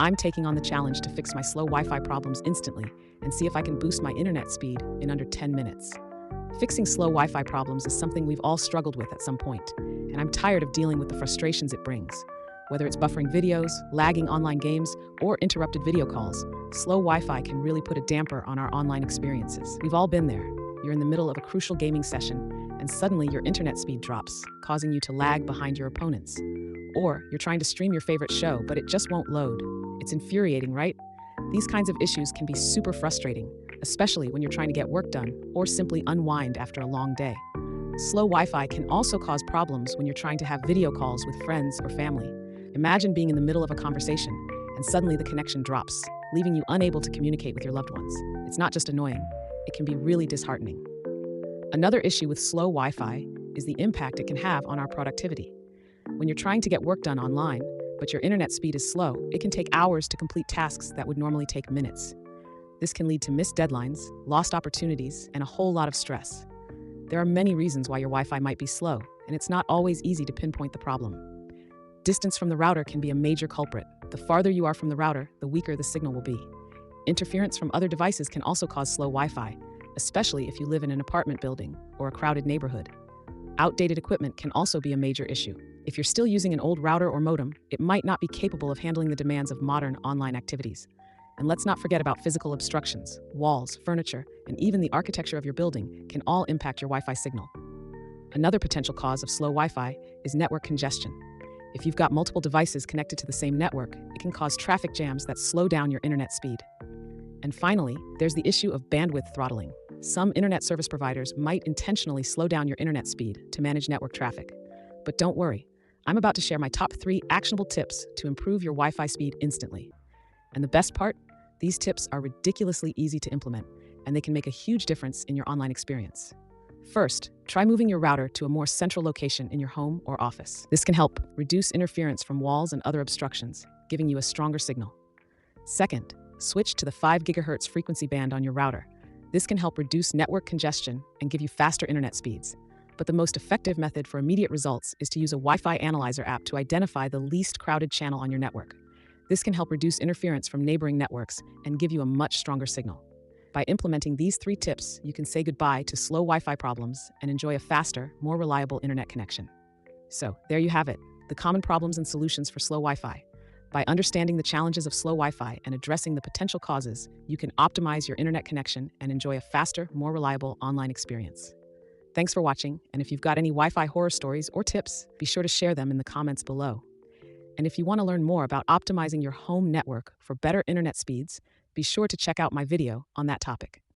I'm taking on the challenge to fix my slow Wi-Fi problems instantly and see if I can boost my internet speed in under 10 minutes. Fixing slow Wi-Fi problems is something we've all struggled with at some point, and I'm tired of dealing with the frustrations it brings. Whether it's buffering videos, lagging online games, or interrupted video calls, slow Wi-Fi can really put a damper on our online experiences. We've all been there. You're in the middle of a crucial gaming session, and suddenly your internet speed drops, causing you to lag behind your opponents. Or you're trying to stream your favorite show, but it just won't load. It's infuriating, right? These kinds of issues can be super frustrating, especially when you're trying to get work done or simply unwind after a long day. Slow Wi-Fi can also cause problems when you're trying to have video calls with friends or family. Imagine being in the middle of a conversation, and suddenly the connection drops, leaving you unable to communicate with your loved ones. It's not just annoying, it can be really disheartening. Another issue with slow Wi-Fi is the impact it can have on our productivity. When you're trying to get work done online, but your internet speed is slow, it can take hours to complete tasks that would normally take minutes. This can lead to missed deadlines, lost opportunities, and a whole lot of stress. There are many reasons why your Wi-Fi might be slow, and it's not always easy to pinpoint the problem. Distance from the router can be a major culprit. The farther you are from the router, the weaker the signal will be. Interference from other devices can also cause slow Wi-Fi, especially if you live in an apartment building or a crowded neighborhood. Outdated equipment can also be a major issue. If you're still using an old router or modem, it might not be capable of handling the demands of modern online activities. And let's not forget about physical obstructions. Walls, furniture, and even the architecture of your building can all impact your Wi-Fi signal. Another potential cause of slow Wi-Fi is network congestion. If you've got multiple devices connected to the same network, it can cause traffic jams that slow down your internet speed. And finally, there's the issue of bandwidth throttling. Some internet service providers might intentionally slow down your internet speed to manage network traffic. But don't worry, I'm about to share my top 3 actionable tips to improve your Wi-Fi speed instantly. And the best part? These tips are ridiculously easy to implement, and they can make a huge difference in your online experience. First, try moving your router to a more central location in your home or office. This can help reduce interference from walls and other obstructions, giving you a stronger signal. Second, switch to the 5 GHz frequency band on your router. This can help reduce network congestion and give you faster internet speeds. But the most effective method for immediate results is to use a Wi-Fi analyzer app to identify the least crowded channel on your network. This can help reduce interference from neighboring networks and give you a much stronger signal. By implementing these 3 tips, you can say goodbye to slow Wi-Fi problems and enjoy a faster, more reliable internet connection. So, there you have it, the common problems and solutions for slow Wi-Fi. By understanding the challenges of slow Wi-Fi and addressing the potential causes, you can optimize your internet connection and enjoy a faster, more reliable online experience. Thanks for watching, and if you've got any Wi-Fi horror stories or tips, be sure to share them in the comments below. And if you want to learn more about optimizing your home network for better internet speeds, be sure to check out my video on that topic.